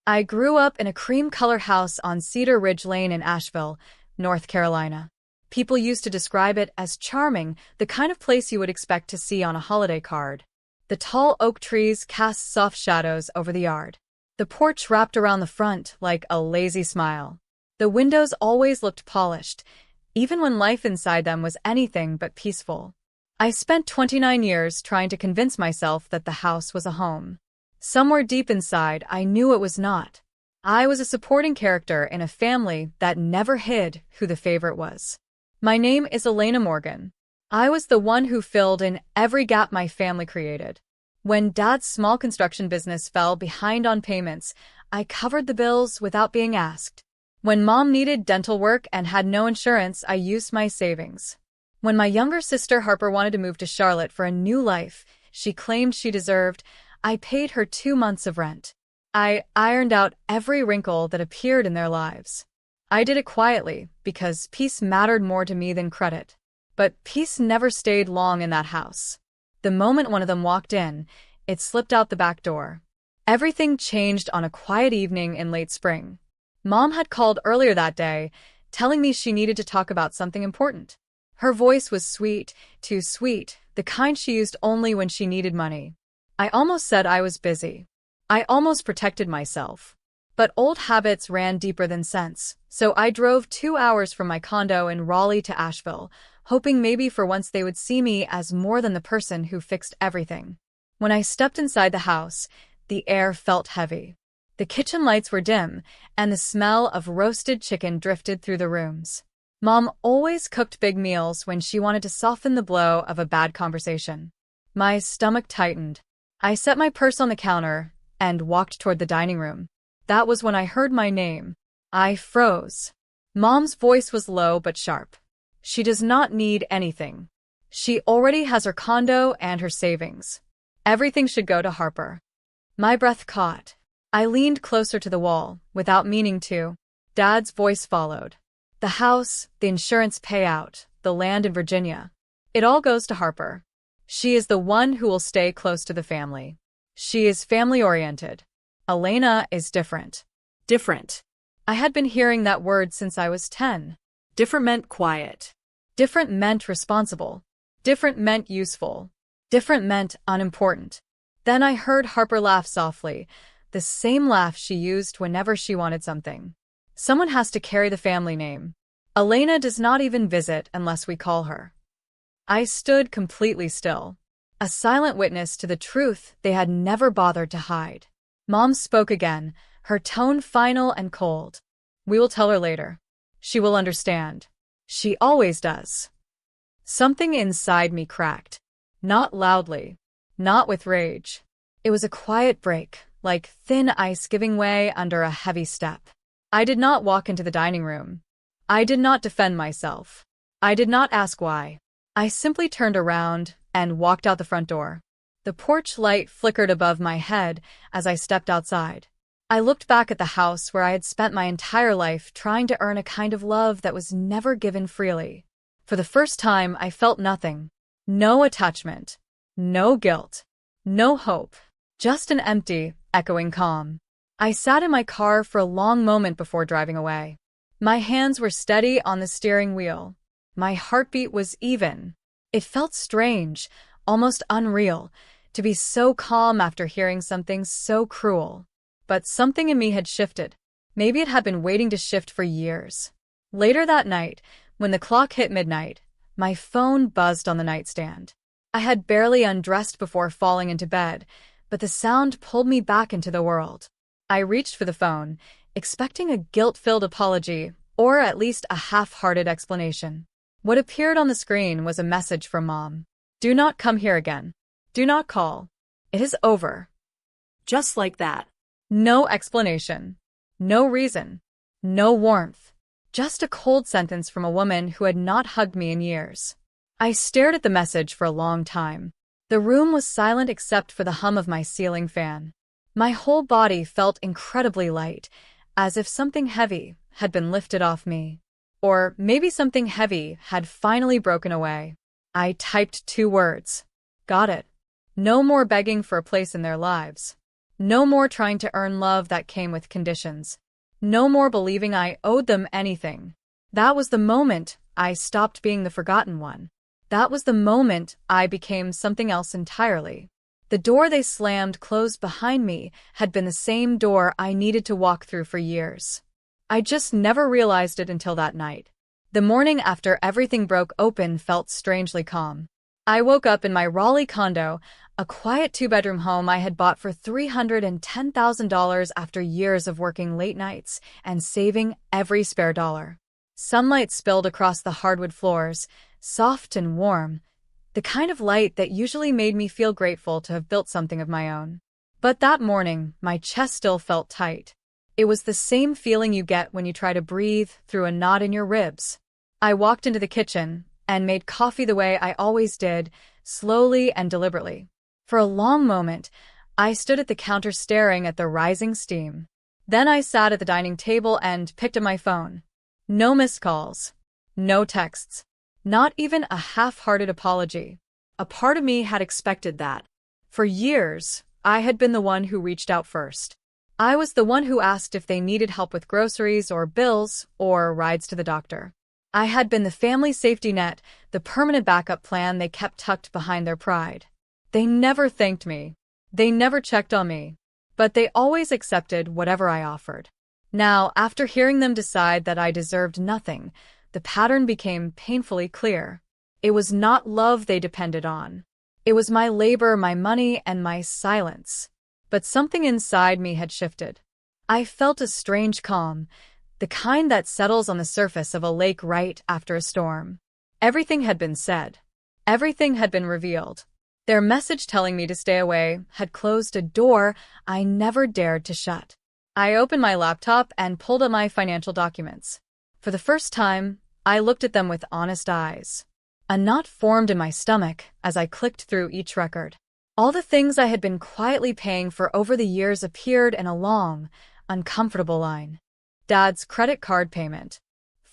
I grew up in a cream-color house on Cedar Ridge Lane in Asheville, North Carolina. People used to describe it as charming, the kind of place you would expect to see on a holiday card. The tall oak trees cast soft shadows over the yard. The porch wrapped around the front like a lazy smile. The windows always looked polished, even when life inside them was anything but peaceful. I spent 29 years trying to convince myself that the house was a home. Somewhere deep inside, I knew it was not. I was a supporting character in a family that never hid who the favorite was. My name is Elena Morgan. I was the one who filled in every gap my family created. When Dad's small construction business fell behind on payments, I covered the bills without being asked. When Mom needed dental work and had no insurance, I used my savings. When my younger sister Harper wanted to move to Charlotte for a new life she claimed she deserved, I paid her 2 months of rent. I ironed out every wrinkle that appeared in their lives. I did it quietly because peace mattered more to me than credit. But peace never stayed long in that house. The moment one of them walked in, it slipped out the back door. Everything changed on a quiet evening in late spring. Mom had called earlier that day, telling me she needed to talk about something important. Her voice was sweet, too sweet, the kind she used only when she needed money. I almost said I was busy. I almost protected myself. But old habits ran deeper than sense, so I drove 2 hours from my condo in Raleigh to Asheville, hoping maybe for once they would see me as more than the person who fixed everything. When I stepped inside the house, the air felt heavy. The kitchen lights were dim, and the smell of roasted chicken drifted through the rooms. Mom always cooked big meals when she wanted to soften the blow of a bad conversation. My stomach tightened. I set my purse on the counter and walked toward the dining room. That was when I heard my name. I froze. Mom's voice was low but sharp. She does not need anything. She already has her condo and her savings. Everything should go to Harper. My breath caught. I leaned closer to the wall, without meaning to. Dad's voice followed. The house, the insurance payout, the land in Virginia. It all goes to Harper. She is the one who will stay close to the family. She is family-oriented. Elena is different. Different. I had been hearing that word since I was 10. Different meant quiet. Different meant responsible. Different meant useful. Different meant unimportant. Then I heard Harper laugh softly, the same laugh she used whenever she wanted something. Someone has to carry the family name. Elena does not even visit unless we call her. I stood completely still, a silent witness to the truth they had never bothered to hide. Mom spoke again, her tone final and cold. We will tell her later. She will understand. She always does. Something inside me cracked. Not loudly. Not with rage. It was a quiet break, like thin ice giving way under a heavy step. I did not walk into the dining room. I did not defend myself. I did not ask why. I simply turned around and walked out the front door. The porch light flickered above my head as I stepped outside. I looked back at the house where I had spent my entire life trying to earn a kind of love that was never given freely. For the first time, I felt nothing. No attachment. No guilt. No hope. Just an empty, echoing calm. I sat in my car for a long moment before driving away. My hands were steady on the steering wheel. My heartbeat was even. It felt strange, almost unreal, to be so calm after hearing something so cruel. But something in me had shifted. Maybe it had been waiting to shift for years. Later that night, when the clock hit midnight, my phone buzzed on the nightstand. I had barely undressed before falling into bed, but the sound pulled me back into the world. I reached for the phone, expecting a guilt-filled apology, or at least a half-hearted explanation. What appeared on the screen was a message from Mom. Do not come here again. Do not call. It is over. Just like that. No explanation. No reason. No warmth. Just a cold sentence from a woman who had not hugged me in years. I stared at the message for a long time. The room was silent except for the hum of my ceiling fan. My whole body felt incredibly light, as if something heavy had been lifted off me. Or maybe something heavy had finally broken away. I typed 2 words. Got it. No more begging for a place in their lives. No more trying to earn love that came with conditions. No more believing I owed them anything. That was the moment I stopped being the forgotten one. That was the moment I became something else entirely. The door they slammed closed behind me had been the same door I needed to walk through for years. I just never realized it until that night. The morning after everything broke open felt strangely calm. I woke up in my Raleigh condo, a quiet two-bedroom home I had bought for $310,000 after years of working late nights and saving every spare dollar. Sunlight spilled across the hardwood floors, soft and warm, the kind of light that usually made me feel grateful to have built something of my own. But that morning, my chest still felt tight. It was the same feeling you get when you try to breathe through a knot in your ribs. I walked into the kitchen and made coffee the way I always did, slowly and deliberately. For a long moment, I stood at the counter staring at the rising steam. Then I sat at the dining table and picked up my phone. No missed calls. No texts. Not even a half-hearted apology. A part of me had expected that. For years, I had been the one who reached out first. I was the one who asked if they needed help with groceries or bills or rides to the doctor. I had been the family safety net, the permanent backup plan they kept tucked behind their pride. They never thanked me. They never checked on me. But they always accepted whatever I offered. Now, after hearing them decide that I deserved nothing, the pattern became painfully clear. It was not love they depended on. It was my labor, my money, and my silence. But something inside me had shifted. I felt a strange calm, the kind that settles on the surface of a lake right after a storm. Everything had been said. Everything had been revealed. Their message telling me to stay away had closed a door I never dared to shut. I opened my laptop and pulled up my financial documents. For the first time, I looked at them with honest eyes. A knot formed in my stomach as I clicked through each record. All the things I had been quietly paying for over the years appeared in a long, uncomfortable line. Dad's credit card payment,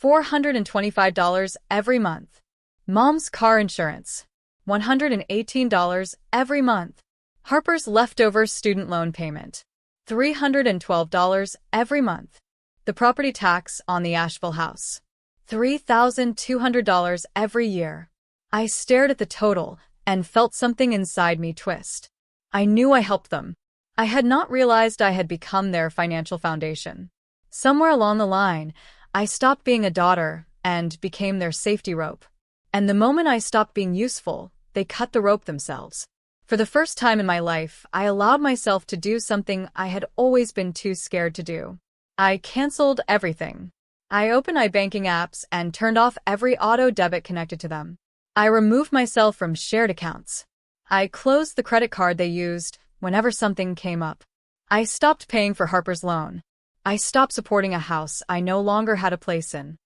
$425 every month. Mom's car insurance, $118 every month. Harper's leftover student loan payment, $312 every month. The property tax on the Asheville house, $3,200 every year. I stared at the total and felt something inside me twist. I knew I helped them. I had not realized I had become their financial foundation. Somewhere along the line, I stopped being a daughter and became their safety rope. And the moment I stopped being useful, they cut the rope themselves. For the first time in my life, I allowed myself to do something I had always been too scared to do. I canceled everything. I opened my banking apps and turned off every auto debit connected to them. I removed myself from shared accounts. I closed the credit card they used whenever something came up. I stopped paying for Harper's loan. I stopped supporting a house I no longer had a place in.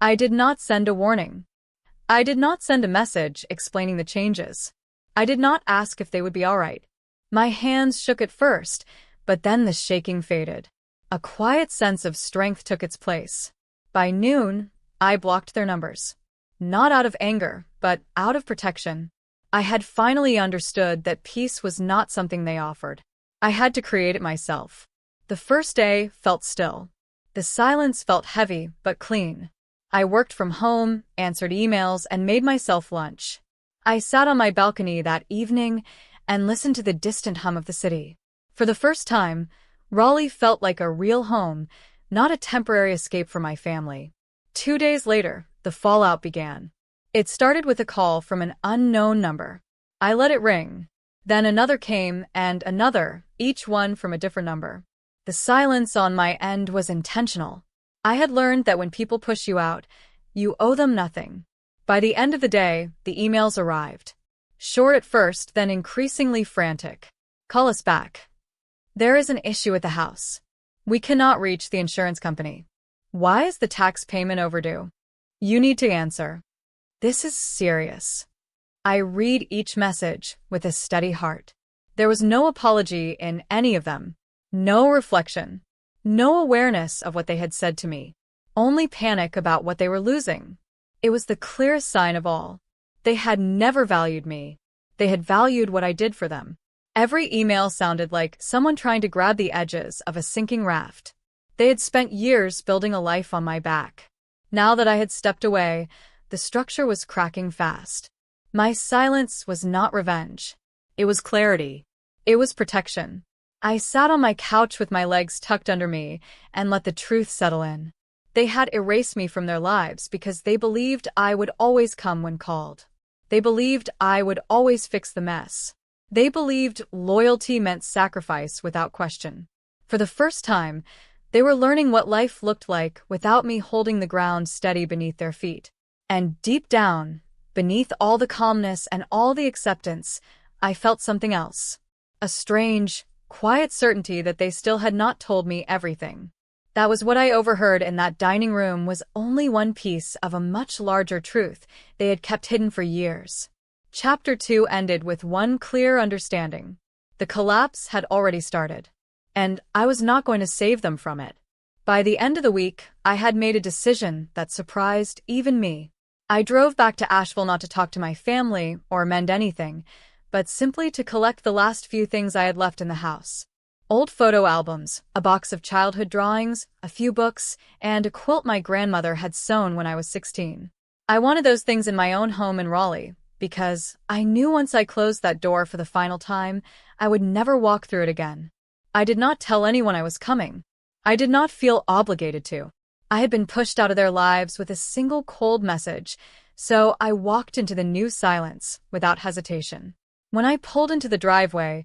I did not send a warning. I did not send a message explaining the changes. I did not ask if they would be all right. My hands shook at first, but then the shaking faded. A quiet sense of strength took its place. By noon, I blocked their numbers. Not out of anger, but out of protection. I had finally understood that peace was not something they offered. I had to create it myself. The first day felt still. The silence felt heavy but clean. I worked from home, answered emails, and made myself lunch. I sat on my balcony that evening and listened to the distant hum of the city. For the first time, Raleigh felt like a real home, not a temporary escape for my family. 2 days later, the fallout began. It started with a call from an unknown number. I let it ring. Then another came, and another, each one from a different number. The silence on my end was intentional. I had learned that when people push you out, you owe them nothing. By the end of the day, the emails arrived. Short at first, then increasingly frantic. Call us back. There is an issue at the house. We cannot reach the insurance company. Why is the tax payment overdue? You need to answer. This is serious. I read each message with a steady heart. There was no apology in any of them. No reflection. No awareness of what they had said to me. Only panic about what they were losing. It was the clearest sign of all. They had never valued me. They had valued what I did for them. Every email sounded like someone trying to grab the edges of a sinking raft. They had spent years building a life on my back. Now that I had stepped away, the structure was cracking fast. My silence was not revenge. It was clarity. It was protection. I sat on my couch with my legs tucked under me and let the truth settle in. They had erased me from their lives because they believed I would always come when called. They believed I would always fix the mess. They believed loyalty meant sacrifice without question. For the first time, they were learning what life looked like without me holding the ground steady beneath their feet. And deep down, beneath all the calmness and all the acceptance, I felt something else. A strange, quiet certainty that they still had not told me everything. That was what I overheard in that dining room was only one piece of a much larger truth they had kept hidden for years. Chapter 2 ended with one clear understanding. The collapse had already started, and I was not going to save them from it. By the end of the week, I had made a decision that surprised even me. I drove back to Asheville not to talk to my family or mend anything, but simply to collect the last few things I had left in the house. Old photo albums, a box of childhood drawings, a few books, and a quilt my grandmother had sewn when I was 16. I wanted those things in my own home in Raleigh, because I knew once I closed that door for the final time, I would never walk through it again. I did not tell anyone I was coming. I did not feel obligated to. I had been pushed out of their lives with a single cold message, so I walked into the new silence without hesitation. When I pulled into the driveway,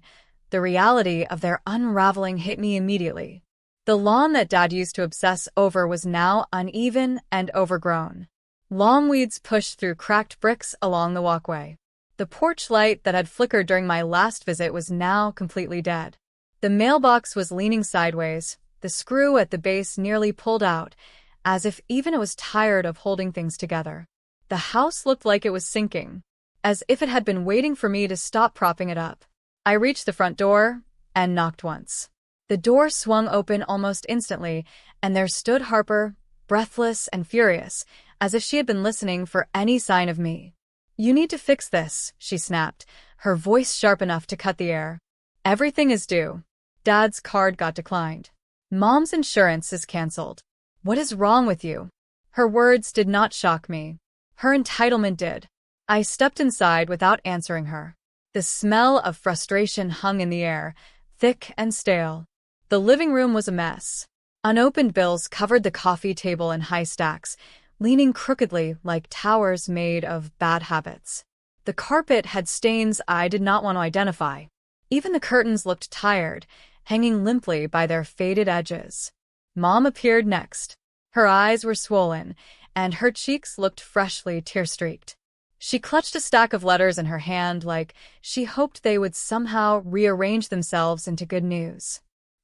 the reality of their unraveling hit me immediately. The lawn that Dad used to obsess over was now uneven and overgrown. Long weeds pushed through cracked bricks along the walkway. The porch light that had flickered during my last visit was now completely dead. The mailbox was leaning sideways, the screw at the base nearly pulled out, as if even it was tired of holding things together. The house looked like it was sinking, as if it had been waiting for me to stop propping it up. I reached the front door and knocked once. The door swung open almost instantly, and there stood Harper, breathless and furious, as if she had been listening for any sign of me. "You need to fix this," she snapped, her voice sharp enough to cut the air. "Everything is due. Dad's card got declined. Mom's insurance is canceled. What is wrong with you?" Her words did not shock me. Her entitlement did. I stepped inside without answering her. The smell of frustration hung in the air, thick and stale. The living room was a mess. Unopened bills covered the coffee table in high stacks, leaning crookedly like towers made of bad habits. The carpet had stains I did not want to identify. Even the curtains looked tired, hanging limply by their faded edges. Mom appeared next. Her eyes were swollen, and her cheeks looked freshly tear-streaked. She clutched a stack of letters in her hand like she hoped they would somehow rearrange themselves into good news.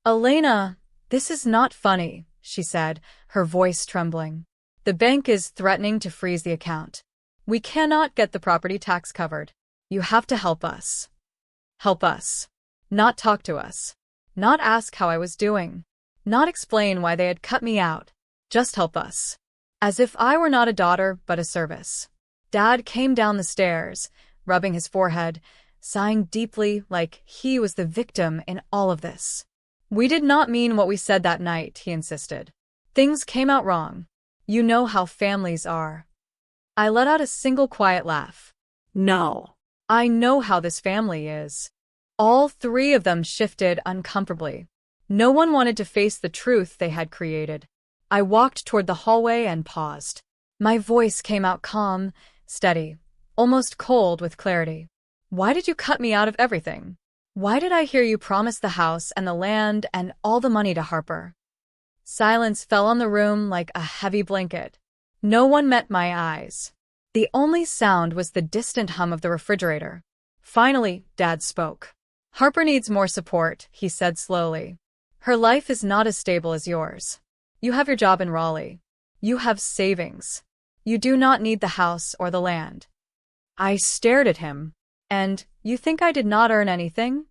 "Elena, this is not funny," she said, her voice trembling. "The bank is threatening to freeze the account. We cannot get the property tax covered. You have to help us. Help us. Not talk to us. Not ask how I was doing. Not explain why they had cut me out. Just help us." As if I were not a daughter but a service. Dad came down the stairs, rubbing his forehead, sighing deeply like he was the victim in all of this. "We did not mean what we said that night," he insisted. "Things came out wrong. You know how families are." I let out a single quiet laugh. No. "I know how this family is." All three of them shifted uncomfortably. No one wanted to face the truth they had created. I walked toward the hallway and paused. My voice came out calm, steady, almost cold with clarity. "Why did you cut me out of everything? Why did I hear you promise the house and the land and all the money to Harper?" Silence fell on the room like a heavy blanket. No one met my eyes. The only sound was the distant hum of the refrigerator. Finally, Dad spoke. "Harper needs more support," he said slowly. "Her life is not as stable as yours. You have your job in Raleigh. You have savings. You do not need the house or the land." I stared at him. "And you think I did not earn anything?"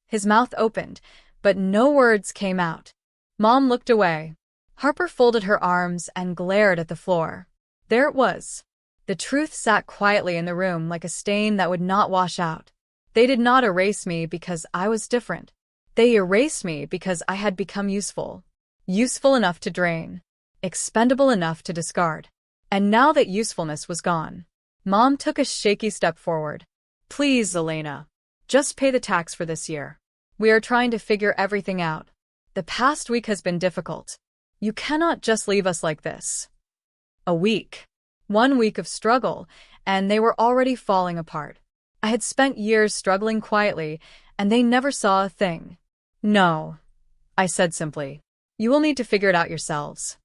His mouth opened, but no words came out. Mom looked away. Harper folded her arms and glared at the floor. There it was. The truth sat quietly in the room like a stain that would not wash out. They did not erase me because I was different. They erased me because I had become useful. Useful enough to drain. Expendable enough to discard. And now that usefulness was gone, Mom took a shaky step forward. Please, Elena. Just pay the tax for this year. We are trying to figure everything out. The past week has been difficult. You cannot just leave us like this. A week. 1 week of struggle, and they were already falling apart. I had spent years struggling quietly, and they never saw a thing. No, I said simply. You will need to figure it out yourselves.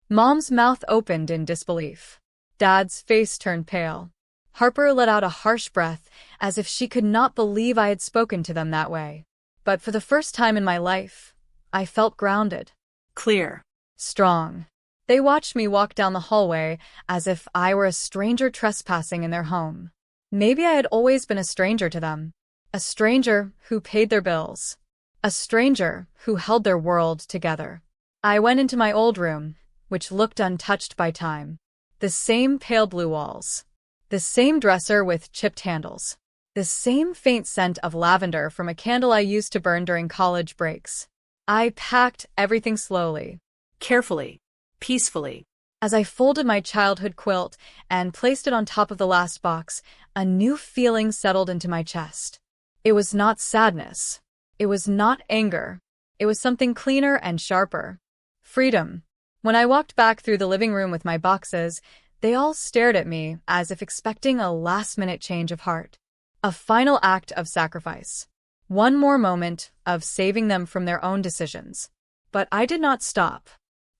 Mom's mouth opened in disbelief. Dad's face turned pale. Harper let out a harsh breath, as if she could not believe I had spoken to them that way. But for the first time in my life, I felt grounded. Clear. Strong. They watched me walk down the hallway as if I were a stranger trespassing in their home. Maybe I had always been a stranger to them. A stranger who paid their bills. A stranger who held their world together. I went into my old room, which looked untouched by time. The same pale blue walls. The same dresser with chipped handles. The same faint scent of lavender from a candle I used to burn during college breaks. I packed everything slowly. Carefully. Peacefully. As I folded my childhood quilt and placed it on top of the last box, a new feeling settled into my chest. It was not sadness. It was not anger. It was something cleaner and sharper. Freedom. When I walked back through the living room with my boxes, they all stared at me as if expecting a last-minute change of heart. A final act of sacrifice. One more moment of saving them from their own decisions. But I did not stop.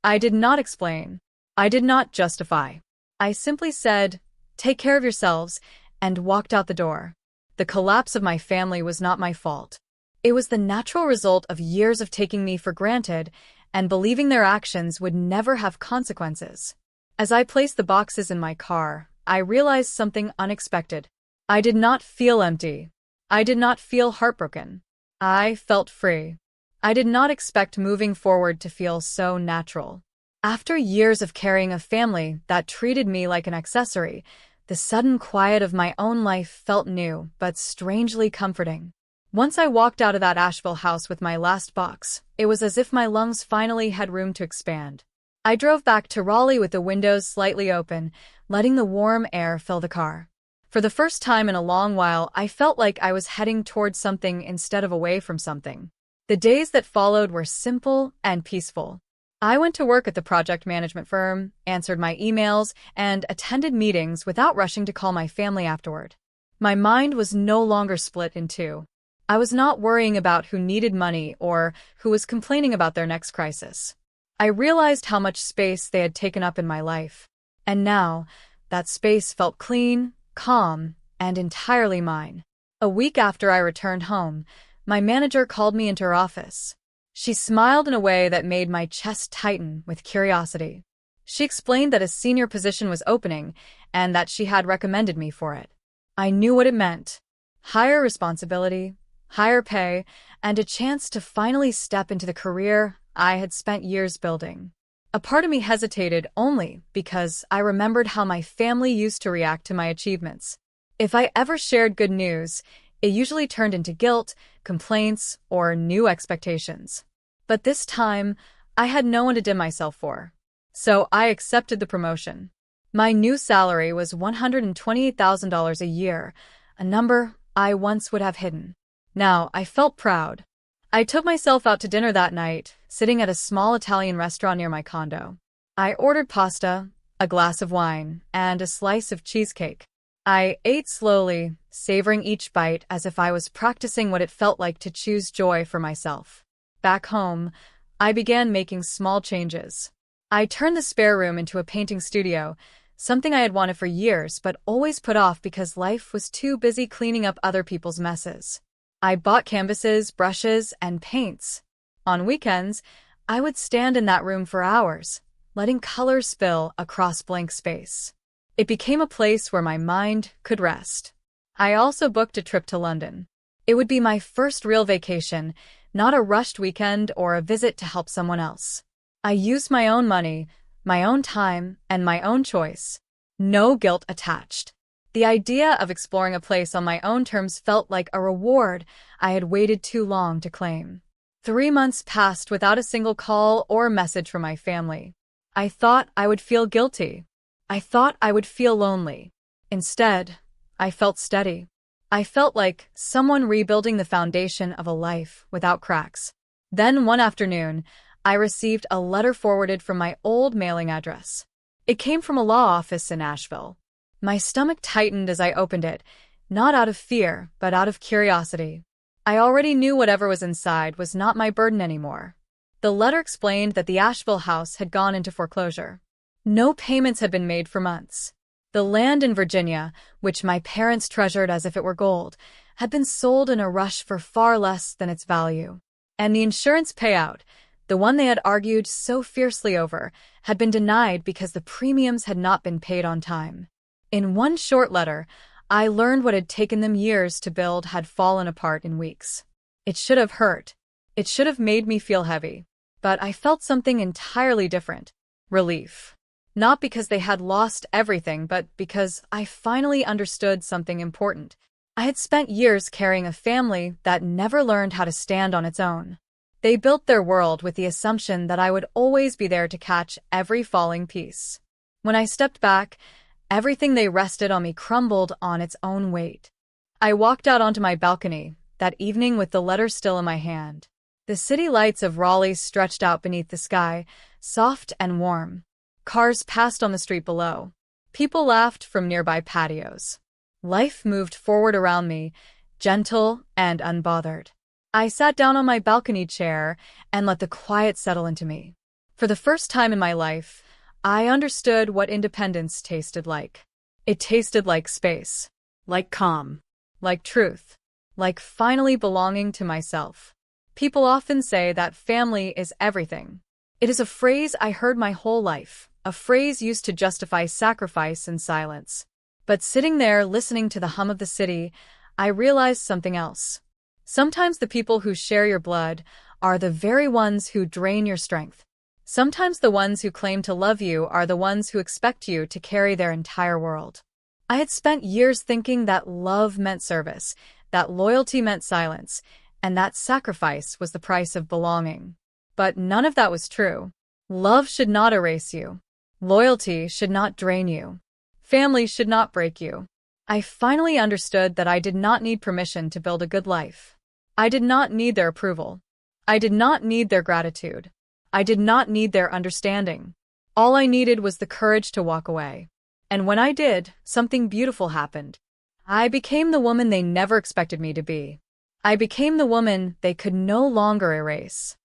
I did not explain. I did not justify. I simply said, "Take care of yourselves," and walked out the door. The collapse of my family was not my fault. It was the natural result of years of taking me for granted and believing their actions would never have consequences. As I placed the boxes in my car, I realized something unexpected. I did not feel empty. I did not feel heartbroken. I felt free. I did not expect moving forward to feel so natural. After years of carrying a family that treated me like an accessory, the sudden quiet of my own life felt new but strangely comforting. Once I walked out of that Asheville house with my last box, it was as if my lungs finally had room to expand. I drove back to Raleigh with the windows slightly open, letting the warm air fill the car. For the first time in a long while, I felt like I was heading towards something instead of away from something. The days that followed were simple and peaceful. I went to work at the project management firm, answered my emails, and attended meetings without rushing to call my family afterward. My mind was no longer split in two. I was not worrying about who needed money or who was complaining about their next crisis. I realized how much space they had taken up in my life. And now, that space felt clean, calm, and entirely mine. A week after I returned home, my manager called me into her office. She smiled in a way that made my chest tighten with curiosity. She explained that a senior position was opening and that she had recommended me for it. I knew what it meant. Higher responsibility, higher pay, and a chance to finally step into the career I had spent years building. A part of me hesitated only because I remembered how my family used to react to my achievements. If I ever shared good news, it usually turned into guilt, complaints, or new expectations. But this time, I had no one to dim myself for. So I accepted the promotion. My new salary was $128,000 a year, a number I once would have hidden. Now I felt proud. I took myself out to dinner that night, sitting at a small Italian restaurant near my condo. I ordered pasta, a glass of wine, and a slice of cheesecake. I ate slowly, savoring each bite as if I was practicing what it felt like to choose joy for myself. Back home, I began making small changes. I turned the spare room into a painting studio, something I had wanted for years but always put off because life was too busy cleaning up other people's messes. I bought canvases, brushes, and paints. On weekends, I would stand in that room for hours, letting color spill across blank space. It became a place where my mind could rest. I also booked a trip to London. It would be my first real vacation, not a rushed weekend or a visit to help someone else. I used my own money, my own time, and my own choice. No guilt attached. The idea of exploring a place on my own terms felt like a reward I had waited too long to claim. 3 months passed without a single call or message from my family. I thought I would feel guilty. I thought I would feel lonely. Instead, I felt steady. I felt like someone rebuilding the foundation of a life without cracks. Then one afternoon, I received a letter forwarded from my old mailing address. It came from a law office in Asheville. My stomach tightened as I opened it, not out of fear, but out of curiosity. I already knew whatever was inside was not my burden anymore. The letter explained that the Asheville house had gone into foreclosure. No payments had been made for months. The land in Virginia, which my parents treasured as if it were gold, had been sold in a rush for far less than its value. And the insurance payout, the one they had argued so fiercely over, had been denied because the premiums had not been paid on time. In one short letter, I learned what had taken them years to build had fallen apart in weeks. It should have hurt. It should have made me feel heavy. But I felt something entirely different. Relief. Not because they had lost everything, but because I finally understood something important. I had spent years carrying a family that never learned how to stand on its own. They built their world with the assumption that I would always be there to catch every falling piece. When I stepped back, everything they rested on me crumbled on its own weight. I walked out onto my balcony that evening with the letter still in my hand. The city lights of Raleigh stretched out beneath the sky, soft and warm. Cars passed on the street below. People laughed from nearby patios. Life moved forward around me, gentle and unbothered. I sat down on my balcony chair and let the quiet settle into me. For the first time in my life, I understood what independence tasted like. It tasted like space, Like calm. like truth, like finally belonging to myself. People often say that family is everything. It is a phrase I heard my whole life, a phrase used to justify sacrifice and silence. But sitting there listening to the hum of the city, I realized something else. Sometimes the people who share your blood are the very ones who drain your strength. Sometimes the ones who claim to love you are the ones who expect you to carry their entire world. I had spent years thinking that love meant service, that loyalty meant silence, and that sacrifice was the price of belonging. But none of that was true. Love should not erase you. Loyalty should not drain you. Family should not break you. I finally understood that I did not need permission to build a good life. I did not need their approval. I did not need their gratitude. I did not need their understanding. All I needed was the courage to walk away. And when I did, something beautiful happened. I became the woman they never expected me to be. I became the woman they could no longer erase.